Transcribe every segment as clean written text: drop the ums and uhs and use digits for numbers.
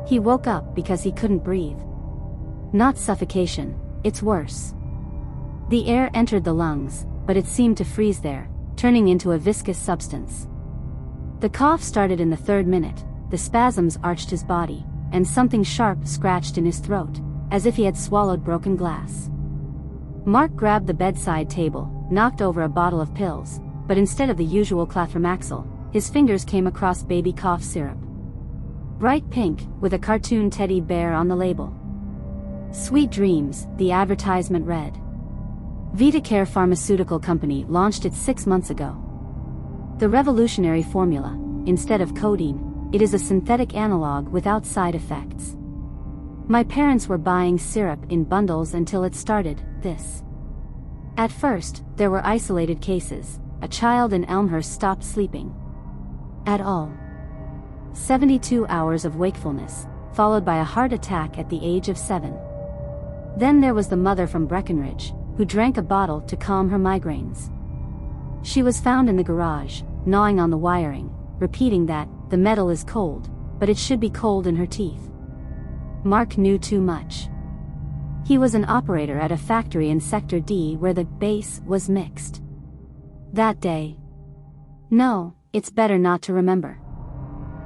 He woke up because he couldn't breathe. Not suffocation, it's worse. The air entered the lungs, but it seemed to freeze there, turning into a viscous substance. The cough started in the 3rd minute, the spasms arched his body, and something sharp scratched in his throat, as if he had swallowed broken glass. Mark grabbed the bedside table, knocked over a bottle of pills, but instead of the usual clathramaxil, his fingers came across baby cough syrup. Bright pink, with a cartoon teddy bear on the label. Sweet Dreams, the advertisement read. VitaCare pharmaceutical company launched it 6 months ago. The revolutionary formula, instead of codeine, it is a synthetic analog without side effects. My parents were buying syrup in bundles until it started, this. At first, there were isolated cases. A child in Elmhurst stopped sleeping at all. 72 hours of wakefulness, followed by a heart attack at the age of 7. Then there was the mother from Breckenridge, who drank a bottle to calm her migraines. She was found in the garage, gnawing on the wiring, repeating that, the metal is cold, but it should be cold in her teeth. Mark knew too much. He was an operator at a factory in Sector D where the base was mixed. That day. No, it's better not to remember.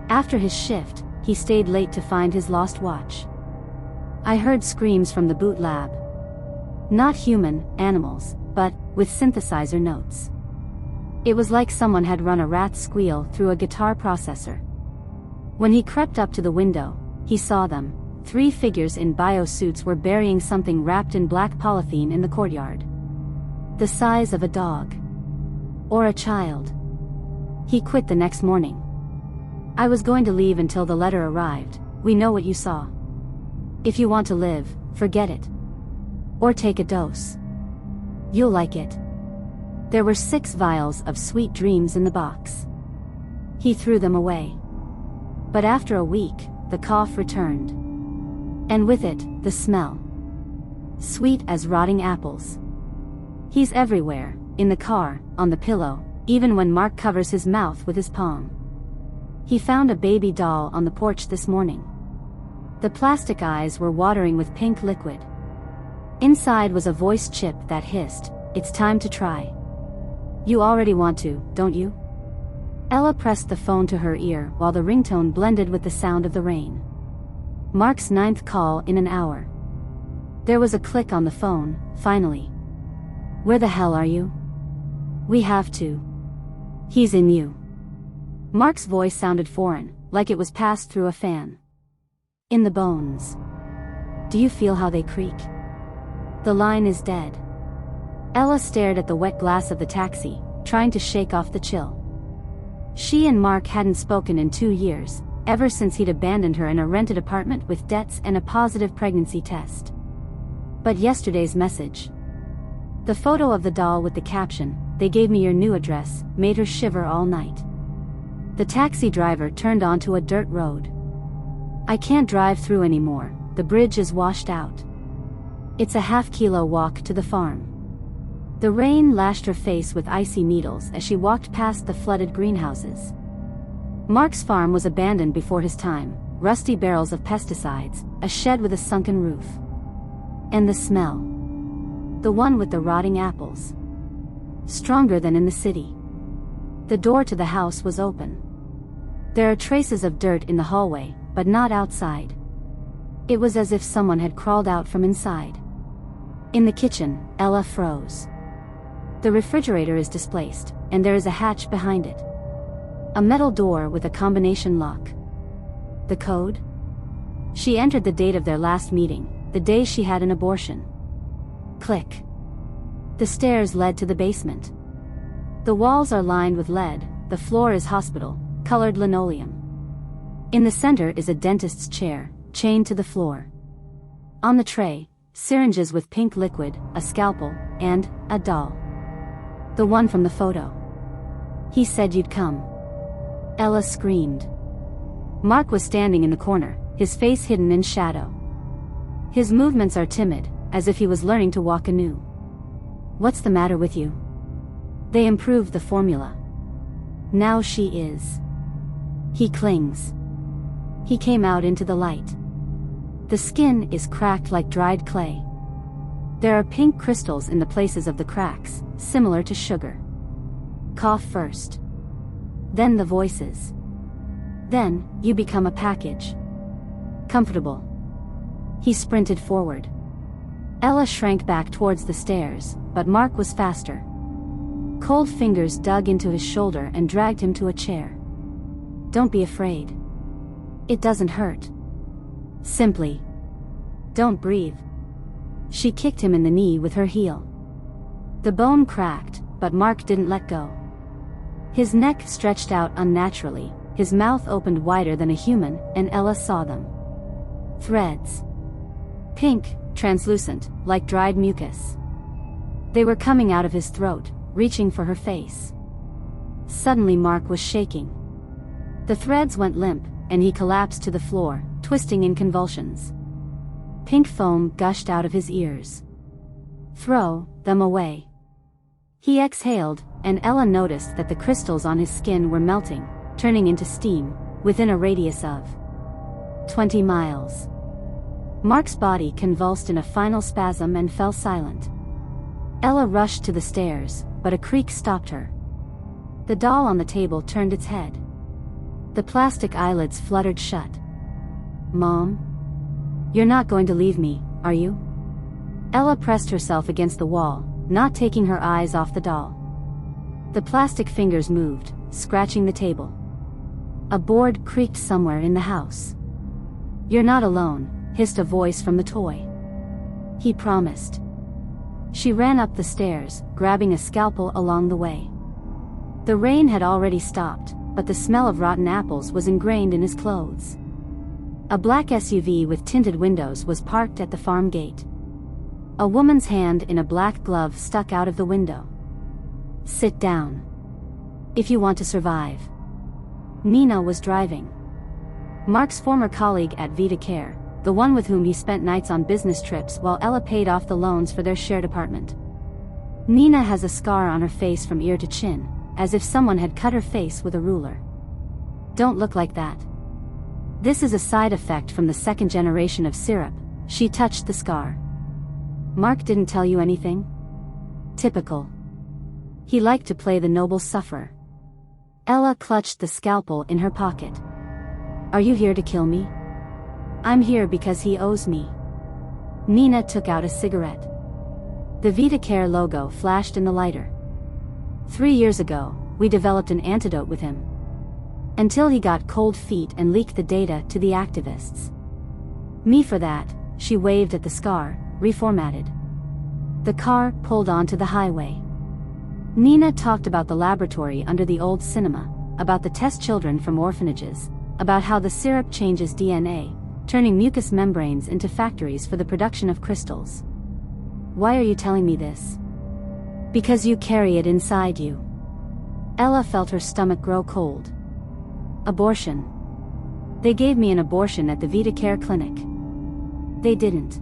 After his shift, he stayed late to find his lost watch. I heard screams from the boot lab. Not human, animals, but, with synthesizer notes. It was like someone had run a rat's squeal through a guitar processor. When he crept up to the window, he saw them. 3 figures in biosuits were burying something wrapped in black polythene in the courtyard. The size of a dog. Or a child. He quit the next morning. I was going to leave until the letter arrived. We know what you saw. If you want to live, forget it. Or take a dose. You'll like it. There were 6 vials of Sweet Dreams in the box. He threw them away. But after a week, the cough returned. And with it, the smell. Sweet as rotting apples. He's everywhere, in the car, on the pillow, even when Mark covers his mouth with his palm. He found a baby doll on the porch this morning. The plastic eyes were watering with pink liquid. Inside was a voice chip that hissed, "It's time to try. You already want to, don't you?" Ella pressed the phone to her ear while the ringtone blended with the sound of the rain. Mark's 9th call in an hour. There was a click on the phone, finally. "Where the hell are you? We have to. He's in you." Mark's voice sounded foreign, like it was passed through a fan. "In the bones. Do you feel how they creak? The line is dead." Ella stared at the wet glass of the taxi, trying to shake off the chill. She and Mark hadn't spoken in 2 years, ever since he'd abandoned her in a rented apartment with debts and a positive pregnancy test. But yesterday's message. The photo of the doll with the caption, "They gave me your new address," made her shiver all night. The taxi driver turned onto a dirt road. "I can't drive through anymore, the bridge is washed out. It's a half-kilo walk to the farm." The rain lashed her face with icy needles as she walked past the flooded greenhouses. Mark's farm was abandoned before his time, rusty barrels of pesticides, a shed with a sunken roof. And the smell. The one with the rotting apples. Stronger than in the city. The door to the house was open. There are traces of dirt in the hallway, but not outside. It was as if someone had crawled out from inside. In the kitchen, Ella froze. The refrigerator is displaced, and there is a hatch behind it. A metal door with a combination lock. The code? She entered the date of their last meeting, the day she had an abortion. Click. The stairs led to the basement. The walls are lined with lead, the floor is hospital, colored linoleum. In the center is a dentist's chair, chained to the floor. On the tray, syringes with pink liquid, a scalpel, and a doll. The one from the photo. "He said you'd come." Ella screamed. Mark was standing in the corner, his face hidden in shadow. His movements are timid, as if he was learning to walk anew. "What's the matter with you?" "They improved the formula. Now she is." He clings. He came out into the light. The skin is cracked like dried clay. There are pink crystals in the places of the cracks, similar to sugar. Cough first. Then the voices. Then, you become a package. Comfortable. He sprinted forward. Ella shrank back towards the stairs, but Mark was faster. Cold fingers dug into his shoulder and dragged him to a chair. Don't be afraid. It doesn't hurt. Simply. Don't breathe. She kicked him in the knee with her heel. The bone cracked, but Mark didn't let go. His neck stretched out unnaturally, his mouth opened wider than a human, and Ella saw them. Threads. Pink, translucent, like dried mucus. They were coming out of his throat, reaching for her face. Suddenly Mark was shaking. The threads went limp, and he collapsed to the floor, twisting in convulsions. Pink foam gushed out of his ears. Throw them away. He exhaled, and Ella noticed that the crystals on his skin were melting, turning into steam, within a radius of 20 miles. Mark's body convulsed in a final spasm and fell silent. Ella rushed to the stairs, but a creak stopped her. The doll on the table turned its head. The plastic eyelids fluttered shut. Mom? You're not going to leave me, are you? Ella pressed herself against the wall, not taking her eyes off the doll. The plastic fingers moved, scratching the table. A board creaked somewhere in the house. You're not alone, hissed a voice from the toy. He promised. She ran up the stairs, grabbing a scalpel along the way. The rain had already stopped, but the smell of rotten apples was ingrained in his clothes. A black SUV with tinted windows was parked at the farm gate. A woman's hand in a black glove stuck out of the window. Sit down. If you want to survive. Nina was driving. Mark's former colleague at VitaCare, the one with whom he spent nights on business trips while Ella paid off the loans for their shared apartment. Nina has a scar on her face from ear to chin, as if someone had cut her face with a ruler. Don't look like that. This is a side effect from the second generation of syrup. She touched the scar. Mark didn't tell you anything? Typical. He liked to play the noble sufferer. Ella clutched the scalpel in her pocket. Are you here to kill me? I'm here because he owes me. Nina took out a cigarette. The VitaCare logo flashed in the lighter. 3 years ago, we developed an antidote with him. Until he got cold feet and leaked the data to the activists. Me for that, she waved at the scar, reformatted. The car pulled onto the highway. Nina talked about the laboratory under the old cinema, about the test children from orphanages, about how the syrup changes DNA, turning mucous membranes into factories for the production of crystals. Why are you telling me this? Because you carry it inside you. Ella felt her stomach grow cold. Abortion. They gave me an abortion at the VitaCare clinic. They didn't.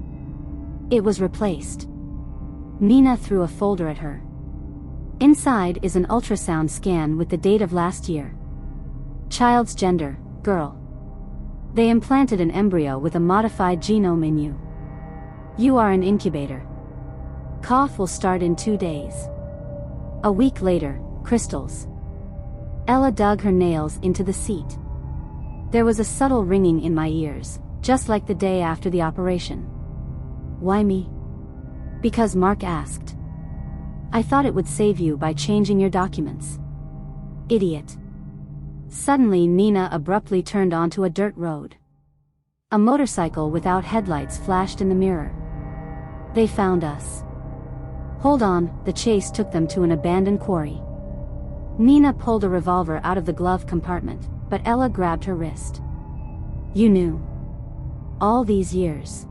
It was replaced. Nina threw a folder at her. Inside is an ultrasound scan with the date of last year. Child's gender, girl. They implanted an embryo with a modified genome in you. You are an incubator. Cough will start in 2 days. A week later, crystals. Ella dug her nails into the seat. There was a subtle ringing in my ears, just like the day after the operation. Why me? Because Mark asked. I thought it would save you by changing your documents. Idiot. Suddenly Nina abruptly turned onto a dirt road. A motorcycle without headlights flashed in the mirror. They found us. Hold on, the chase took them to an abandoned quarry. Nina pulled a revolver out of the glove compartment, but Ella grabbed her wrist. You knew. All these years.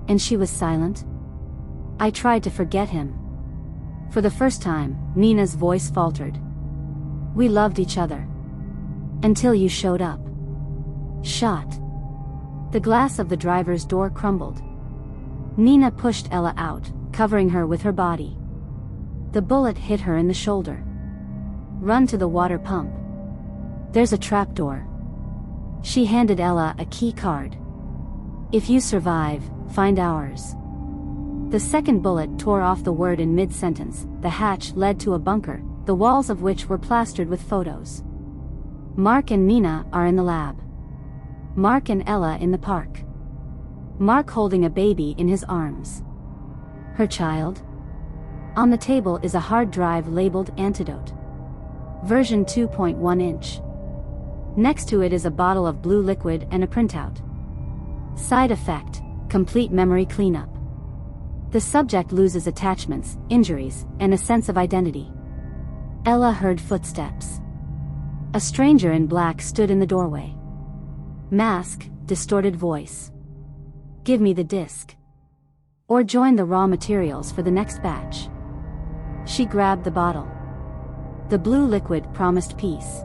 And she was silent? I tried to forget him. For the first time, Nina's voice faltered. We loved each other. Until you showed up. Shot. The glass of the driver's door crumbled. Nina pushed Ella out, covering her with her body. The bullet hit her in the shoulder. Run to the water pump. There's a trapdoor. She handed Ella a key card. If you survive, find ours. The second bullet tore off the word in mid-sentence. The hatch led to a bunker, the walls of which were plastered with photos. Mark and Nina are in the lab. Mark and Ella in the park. Mark holding a baby in his arms. Her child? On the table is a hard drive labeled antidote. Version 2.1 inch. Next to it is a bottle of blue liquid and a printout. Side effect: complete memory cleanup. The subject loses attachments, injuries, and a sense of identity. Ella heard footsteps. A stranger in black stood in the doorway. Mask, distorted voice. Give me the disc. Or join the raw materials for the next batch. She grabbed the bottle. The blue liquid promised peace.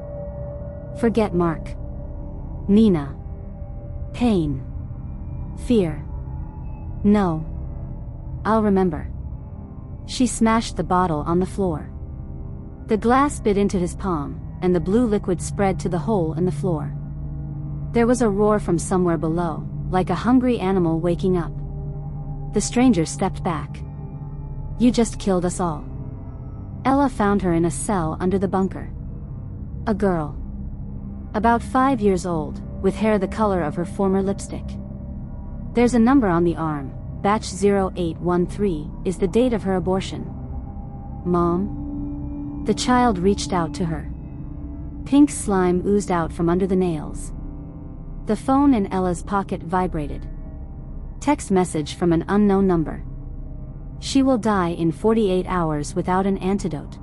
Forget Mark. Nina. Pain. Fear. No. I'll remember. She smashed the bottle on the floor. The glass bit into his palm, and the blue liquid spread to the hole in the floor. There was a roar from somewhere below, like a hungry animal waking up. The stranger stepped back. You just killed us all. Ella found her in a cell under the bunker. A girl. About 5 years old, with hair the color of her former lipstick. There's a number on the arm. Batch 0813 is the date of her abortion. Mom? The child reached out to her. Pink slime oozed out from under the nails. The phone in Ella's pocket vibrated. Text message from an unknown number. She will die in 48 hours without an antidote.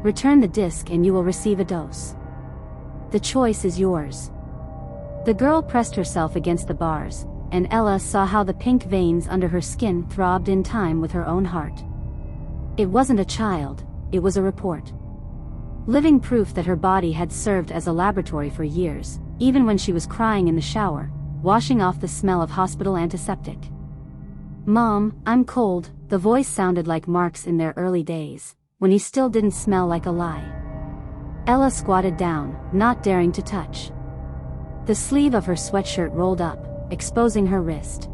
Return the disc and you will receive a dose. The choice is yours. The girl pressed herself against the bars, and Ella saw how the pink veins under her skin throbbed in time with her own heart. It wasn't a child, it was a report. Living proof that her body had served as a laboratory for years, even when she was crying in the shower, washing off the smell of hospital antiseptic. Mom, I'm cold. The voice sounded like Mark's in their early days, when he still didn't smell like a lie. Ella squatted down, not daring to touch. The sleeve of her sweatshirt rolled up, exposing her wrist.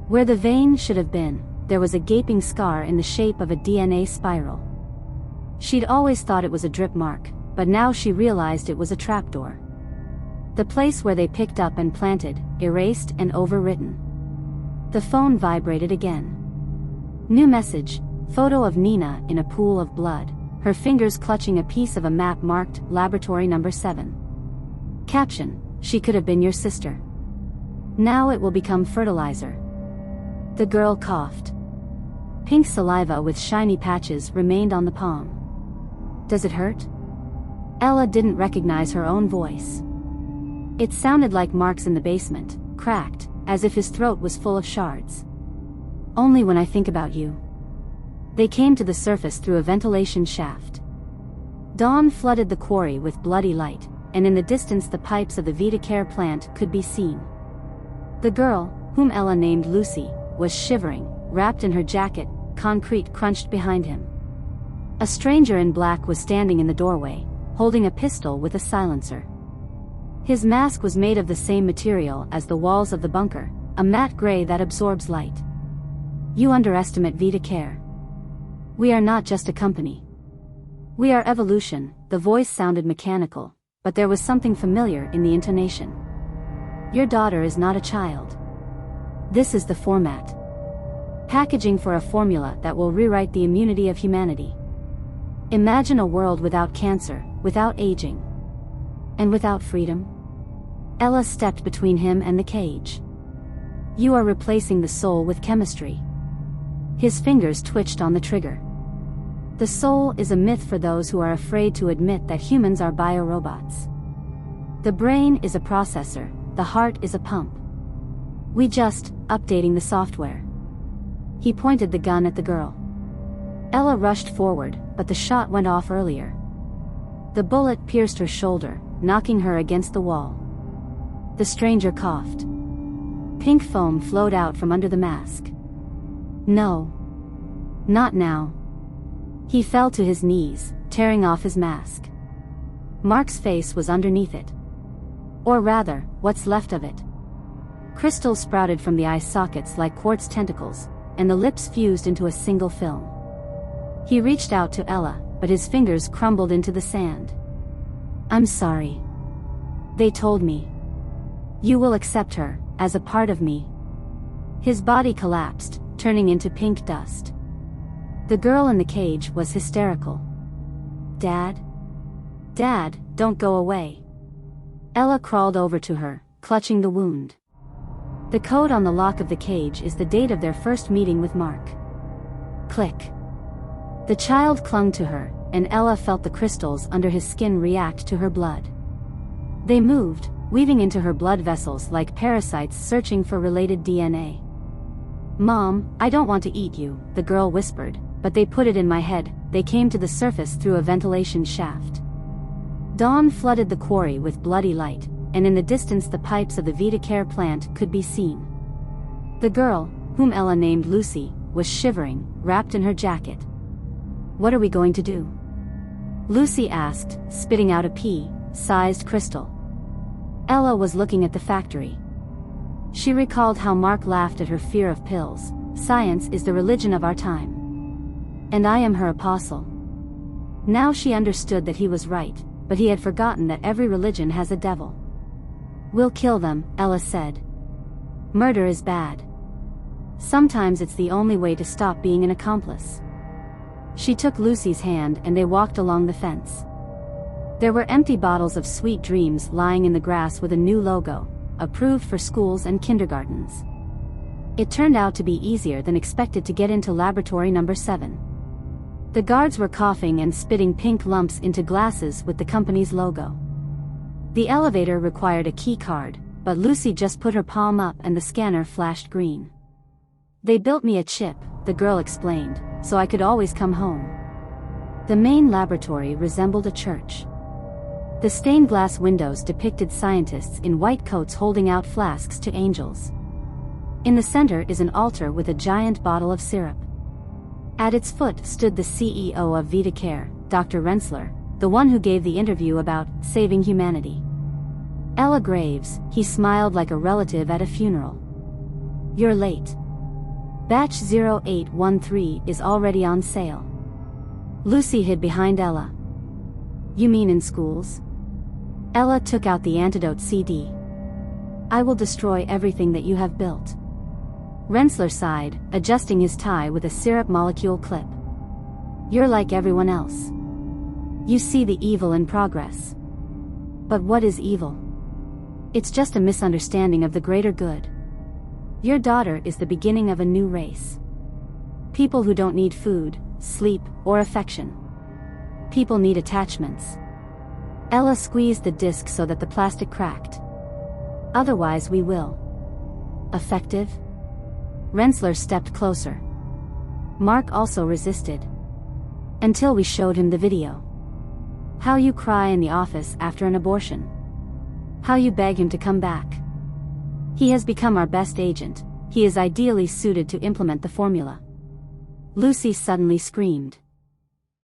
Where the vein should have been, there was a gaping scar in the shape of a DNA spiral. She'd always thought it was a drip mark, but now she realized it was a trapdoor. The place where they picked up and planted, erased and overwritten. The phone vibrated again. New message, photo of Nina in a pool of blood, her fingers clutching a piece of a map marked Laboratory Number 7. Caption, she could have been your sister. Now it will become fertilizer. The girl coughed. Pink saliva with shiny patches remained on the palm. Does it hurt? Ella didn't recognize her own voice. It sounded like Mark's in the basement, cracked, as if his throat was full of shards. Only when I think about you. They came to the surface through a ventilation shaft. Dawn flooded the quarry with bloody light, and in the distance the pipes of the VitaCare plant could be seen. The girl, whom Ella named Lucy, was shivering, wrapped in her jacket. Concrete crunched behind him. A stranger in black was standing in the doorway, holding a pistol with a silencer. His mask was made of the same material as the walls of the bunker, a matte gray that absorbs light. You underestimate VitaCare. We are not just a company. We are evolution. The voice sounded mechanical, but there was something familiar in the intonation. Your daughter is not a child. This is the format. Packaging for a formula that will rewrite the immunity of humanity. Imagine a world without cancer, without aging, and without freedom. Ella stepped between him and the cage. You are replacing the soul with chemistry. His fingers twitched on the trigger. The soul is a myth for those who are afraid to admit that humans are biorobots. The brain is a processor, the heart is a pump. We just, updating the software. He pointed the gun at the girl. Ella rushed forward, but the shot went off earlier. The bullet pierced her shoulder, knocking her against the wall. The stranger coughed. Pink foam flowed out from under the mask. No. Not now. He fell to his knees, tearing off his mask. Mark's face was underneath it. Or rather, what's left of it. Crystals sprouted from the eye sockets like quartz tentacles, and the lips fused into a single film. He reached out to Ella, but his fingers crumbled into the sand. I'm sorry. They told me. You will accept her, as a part of me. His body collapsed, turning into pink dust. The girl in the cage was hysterical. Dad? Dad, don't go away. Ella crawled over to her, clutching the wound. The code on the lock of the cage is the date of their first meeting with Mark. Click. The child clung to her, and Ella felt the crystals under his skin react to her blood. They moved, weaving into her blood vessels like parasites searching for related DNA. Mom, I don't want to eat you, the girl whispered, but they put it in my head. They came to the surface through a ventilation shaft. Dawn flooded the quarry with bloody light, and in the distance the pipes of the VitaCare plant could be seen. The girl, whom Ella named Lucy, was shivering, wrapped in her jacket. What are we going to do? Lucy asked, spitting out a pea-sized crystal. Ella was looking at the factory. She recalled how Mark laughed at her fear of pills. Science is the religion of our time. And I am her apostle. Now she understood that he was right, but he had forgotten that every religion has a devil. We'll kill them, Ella said. Murder is bad. Sometimes it's the only way to stop being an accomplice. She took Lucy's hand and they walked along the fence. There were empty bottles of Sweet Dreams lying in the grass with a new logo, approved for schools and kindergartens. It turned out to be easier than expected to get into laboratory number 7. The guards were coughing and spitting pink lumps into glasses with the company's logo. The elevator required a key card, but Lucy just put her palm up and the scanner flashed green. They built me a chip, the girl explained, so I could always come home. The main laboratory resembled a church. The stained glass windows depicted scientists in white coats holding out flasks to angels. In the center is an altar with a giant bottle of syrup. At its foot stood the CEO of VitaCare, Dr. Rensler, the one who gave the interview about saving humanity. Ella Graves, he smiled like a relative at a funeral. You're late. Batch 0813 is already on sale. Lucy hid behind Ella. You mean in schools? Ella took out the antidote CD. I will destroy everything that you have built. Rensler sighed, adjusting his tie with a syrup molecule clip. You're like everyone else. You see the evil in progress. But what is evil? It's just a misunderstanding of the greater good. Your daughter is the beginning of a new race. People who don't need food, sleep, or affection. People need attachments. Ella squeezed the disc so that the plastic cracked. Otherwise we will. Effective? Rensler stepped closer. Mark also resisted. Until we showed him the video. How you cry in the office after an abortion. How you beg him to come back. He has become our best agent. He is ideally suited to implement the formula. Lucy suddenly screamed.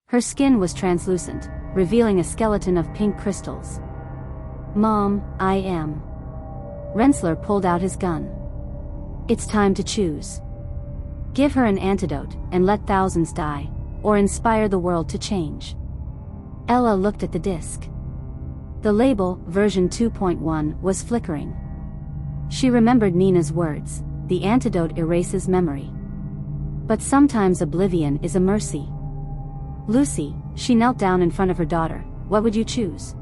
Her skin was translucent, revealing a skeleton of pink crystals. Mom, I am. Rensler pulled out his gun. It's time to choose. Give her an antidote and let thousands die, or inspire the world to change. Ella looked at the disc. The label, version 2.1, was flickering. She remembered Nina's words, the antidote erases memory. But sometimes oblivion is a mercy. Lucy, she knelt down in front of her daughter, what would you choose?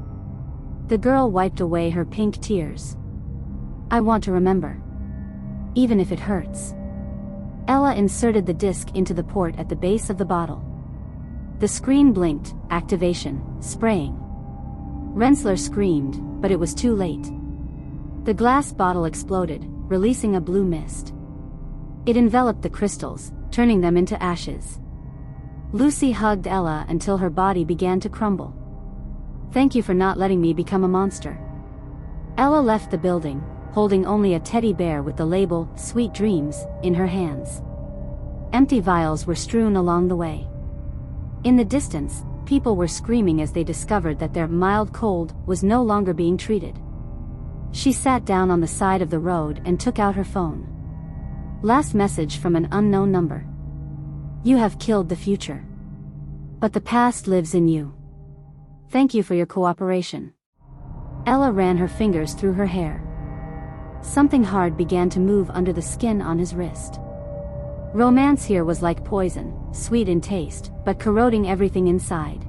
The girl wiped away her pink tears. I want to remember. Even if it hurts. Ella inserted the disc into the port at the base of the bottle. The screen blinked, activation, spraying. Rensler screamed, but it was too late. The glass bottle exploded, releasing a blue mist. It enveloped the crystals, turning them into ashes. Lucy hugged Ella until her body began to crumble. Thank you for not letting me become a monster. Ella left the building, holding only a teddy bear with the label, Sweet Dreams, in her hands. Empty vials were strewn along the way. In the distance, people were screaming as they discovered that their mild cold was no longer being treated. She sat down on the side of the road and took out her phone. Last message from an unknown number. You have killed the future. But the past lives in you. Thank you for your cooperation. Ella ran her fingers through her hair. Something hard began to move under the skin on his wrist. Romance here was like poison, sweet in taste, but corroding everything inside.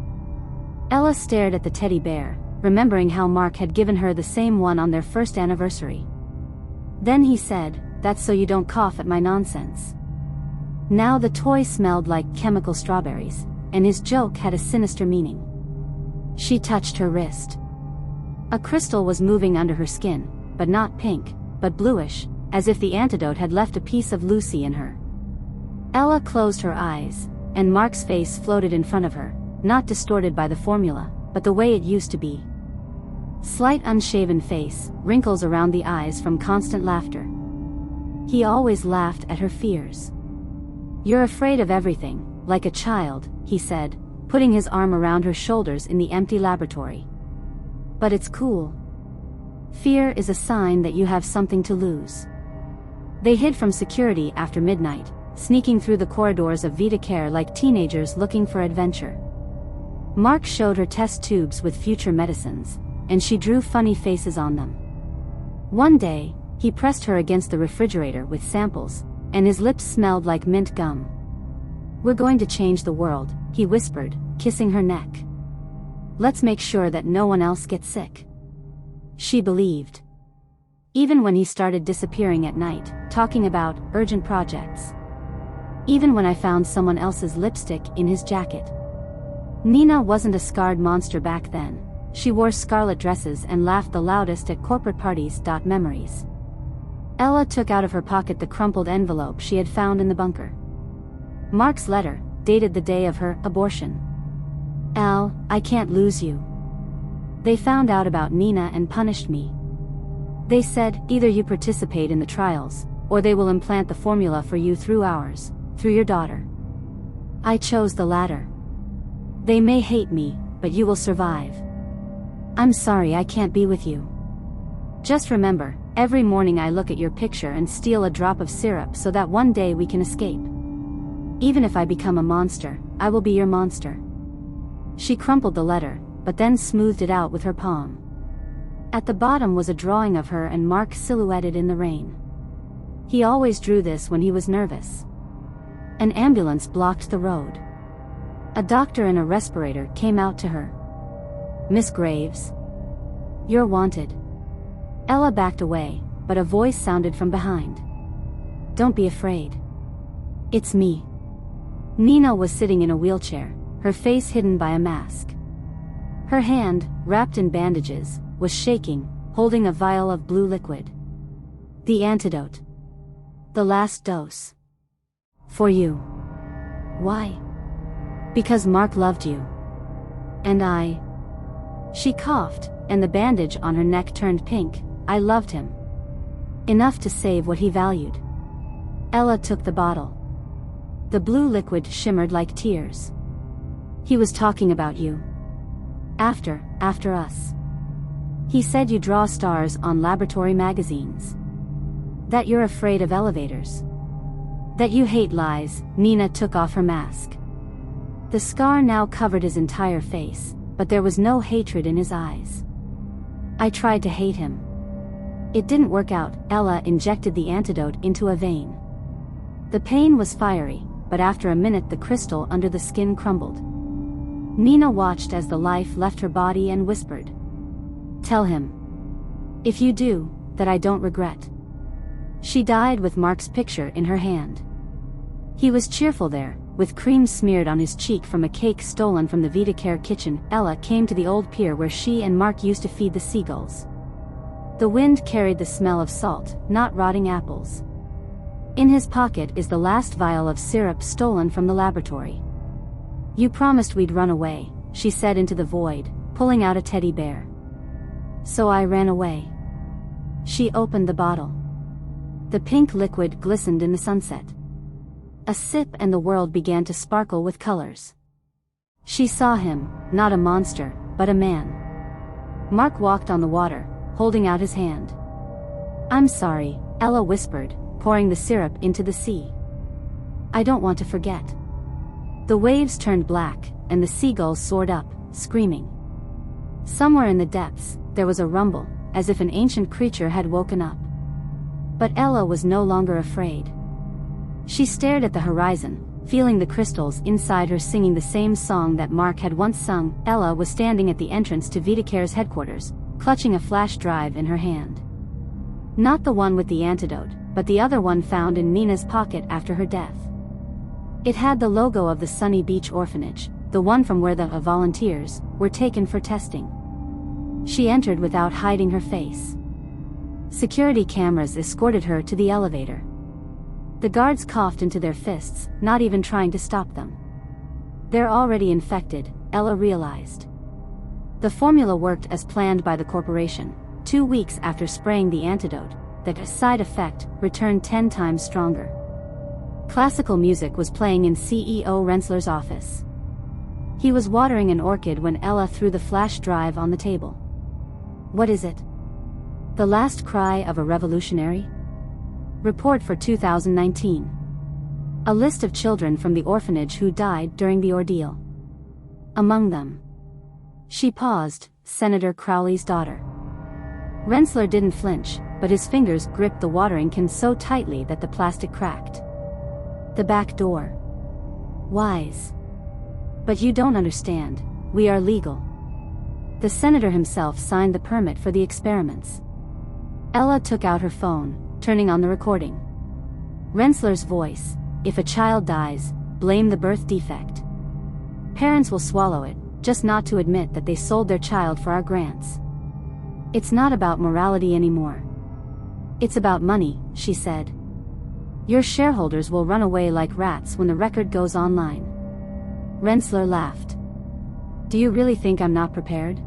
Ella stared at the teddy bear, remembering how Mark had given her the same one on their first anniversary. Then he said, "That's so you don't cough at my nonsense." Now the toy smelled like chemical strawberries, and his joke had a sinister meaning. She touched her wrist. A crystal was moving under her skin, but not pink, but bluish, as if the antidote had left a piece of Lucy in her. Ella closed her eyes, and Mark's face floated in front of her, not distorted by the formula, but the way it used to be. Slight unshaven face, wrinkles around the eyes from constant laughter. He always laughed at her fears. "You're afraid of everything, like a child," he said, putting his arm around her shoulders in the empty laboratory. "But it's cool. Fear is a sign that you have something to lose." They hid from security after midnight, sneaking through the corridors of VitaCare like teenagers looking for adventure. Mark showed her test tubes with future medicines, and she drew funny faces on them. One day, he pressed her against the refrigerator with samples, and his lips smelled like mint gum. "We're going to change the world," he whispered, kissing her neck. "Let's make sure that no one else gets sick." She believed. Even when he started disappearing at night, talking about urgent projects. Even when I found someone else's lipstick in his jacket. Nina wasn't a scarred monster back then. She wore scarlet dresses and laughed the loudest at corporate parties. Memories. Ella took out of her pocket the crumpled envelope she had found in the bunker. Mark's letter, dated the day of her abortion. "Al, I can't lose you. They found out about Nina and punished me. They said, either you participate in the trials, or they will implant the formula for you through ours, through your daughter. I chose the latter. They may hate me, but you will survive. I'm sorry I can't be with you. Just remember, every morning I look at your picture and steal a drop of syrup so that one day we can escape. Even if I become a monster, I will be your monster." She crumpled the letter, but then smoothed it out with her palm. At the bottom was a drawing of her and Mark silhouetted in the rain. He always drew this when he was nervous. An ambulance blocked the road. A doctor in a respirator came out to her. "Miss Graves? You're wanted." Ella backed away, but a voice sounded from behind. "Don't be afraid. It's me." Nina was sitting in a wheelchair, her face hidden by a mask. Her hand, wrapped in bandages, was shaking, holding a vial of blue liquid. "The antidote. The last dose. For you." "Why?" "Because Mark loved you. And I." She coughed, and the bandage on her neck turned pink. "I loved him. Enough to save what he valued." Ella took the bottle. The blue liquid shimmered like tears. "He was talking about you. After us. He said you draw stars on laboratory magazines. That you're afraid of elevators. That you hate lies." Nina took off her mask. The scar now covered his entire face, but there was no hatred in his eyes. "I tried to hate him. It didn't work out." Ella injected the antidote into a vein. The pain was fiery, but after a minute the crystal under the skin crumbled. Nina watched as the life left her body and whispered, "Tell him. If you do, that I don't regret." She died with Mark's picture in her hand. He was cheerful there, with cream smeared on his cheek from a cake stolen from the VitaCare kitchen. Ella came to the old pier where she and Mark used to feed the seagulls. The wind carried the smell of salt, not rotting apples. In his pocket is the last vial of syrup stolen from the laboratory. "You promised we'd run away," she said into the void, pulling out a teddy bear. "So I ran away." She opened the bottle. The pink liquid glistened in the sunset. A sip and the world began to sparkle with colors. She saw him, not a monster, but a man. Mark walked on the water, holding out his hand. "I'm sorry," Ella whispered, pouring the syrup into the sea. "I don't want to forget." The waves turned black, and the seagulls soared up, screaming. Somewhere in the depths, there was a rumble, as if an ancient creature had woken up. But Ella was no longer afraid. She stared at the horizon, feeling the crystals inside her singing the same song that Mark had once sung. Ella was standing at the entrance to VitaCare's headquarters, clutching a flash drive in her hand. Not the one with the antidote, but the other one found in Nina's pocket after her death. It had the logo of the Sunny Beach Orphanage, the one from where the volunteers were taken for testing. She entered without hiding her face. Security cameras escorted her to the elevator. The guards coughed into their fists, not even trying to stop them. "They're already infected," Ella realized. The formula worked as planned by the corporation. 2 weeks after spraying the antidote, the side effect returned 10 times stronger. Classical music was playing in CEO Rensler's office. He was watering an orchid when Ella threw the flash drive on the table. "What is it?" "The last cry of a revolutionary?" Report for 2019. A list of children from the orphanage who died during the ordeal. Among them. She paused, Senator Crowley's daughter. Rensler didn't flinch, but his fingers gripped the watering can so tightly that the plastic cracked. "The back door." "Wise. But you don't understand, we are legal." The senator himself signed the permit for the experiments. Ella took out her phone, turning on the recording. Rensler's voice: "If a child dies, blame the birth defect. Parents will swallow it, just not to admit that they sold their child for our grants. It's not about morality anymore. It's about money," she said. "Your shareholders will run away like rats when the record goes online." Rensler laughed. "Do you really think I'm not prepared?"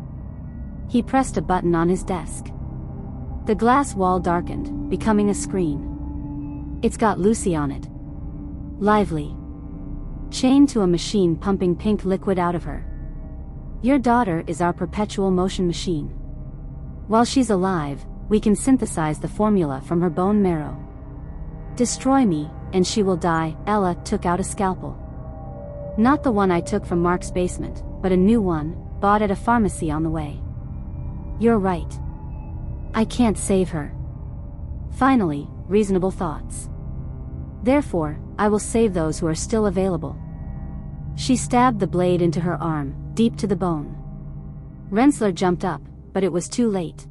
He pressed a button on his desk. The glass wall darkened, becoming a screen. "It's got Lucy on it. Lively. Chained to a machine pumping pink liquid out of her. Your daughter is our perpetual motion machine. While she's alive, we can synthesize the formula from her bone marrow. Destroy me, and she will die." Ella took out a scalpel. "Not the one I took from Mark's basement, but a new one, bought at a pharmacy on the way." "You're right. I can't save her." Finally, reasonable thoughts. "Therefore, I will save those who are still available." She stabbed the blade into her arm, deep to the bone. Rensler jumped up, but it was too late.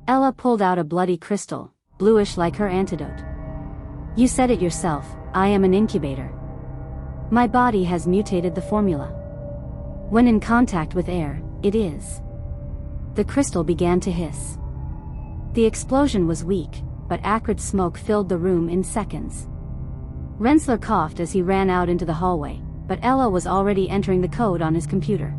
Ella pulled out a bloody crystal, bluish like her antidote. "You said it yourself, I am an incubator. My body has mutated the formula. When in contact with air, it is." The crystal began to hiss. The explosion was weak, but acrid smoke filled the room in seconds. Rensler coughed as he ran out into the hallway, but Ella was already entering the code on his computer.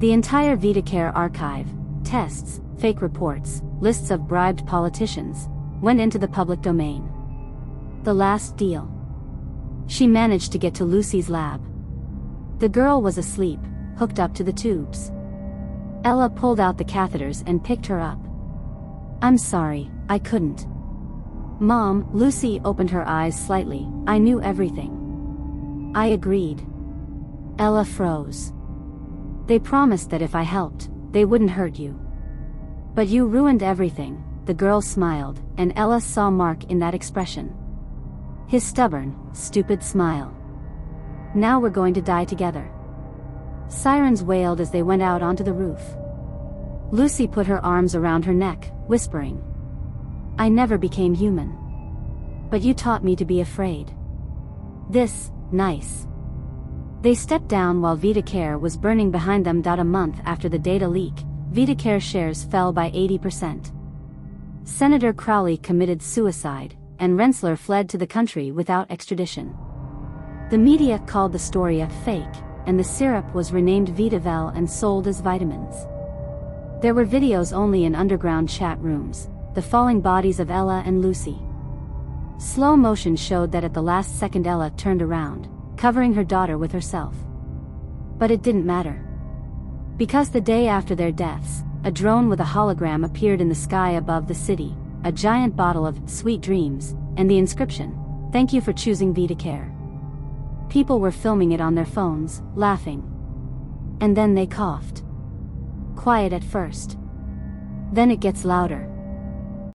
The entire VitaCare archive, tests, fake reports, lists of bribed politicians, went into the public domain. The last deal. She managed to get to Lucy's lab. The girl was asleep, hooked up to the tubes. Ella pulled out the catheters and picked her up. "I'm sorry, I couldn't." "Mom," Lucy opened her eyes slightly, "I knew everything." "I agreed." Ella froze. "They promised that if I helped, they wouldn't hurt you. But you ruined everything." The girl smiled, and Ella saw Mark in that expression. His stubborn, stupid smile. "Now we're going to die together." Sirens wailed as they went out onto the roof. Lucy put her arms around her neck, whispering, "I never became human. But you taught me to be afraid. This, nice." They stepped down while VitaCare was burning behind them. A month after the data leak, VitaCare shares fell by 80%. Senator Crowley committed suicide, and Rensler fled to the country without extradition. The media called the story a fake, and the syrup was renamed Vitavel and sold as vitamins. There were videos only in underground chat rooms, the falling bodies of Ella and Lucy. Slow motion showed that at the last second Ella turned around, covering her daughter with herself. But it didn't matter. Because the day after their deaths, a drone with a hologram appeared in the sky above the city, a giant bottle of sweet dreams, and the inscription, "Thank you for choosing VitaCare." People were filming it on their phones, laughing. And then they coughed. Quiet at first. Then it gets louder.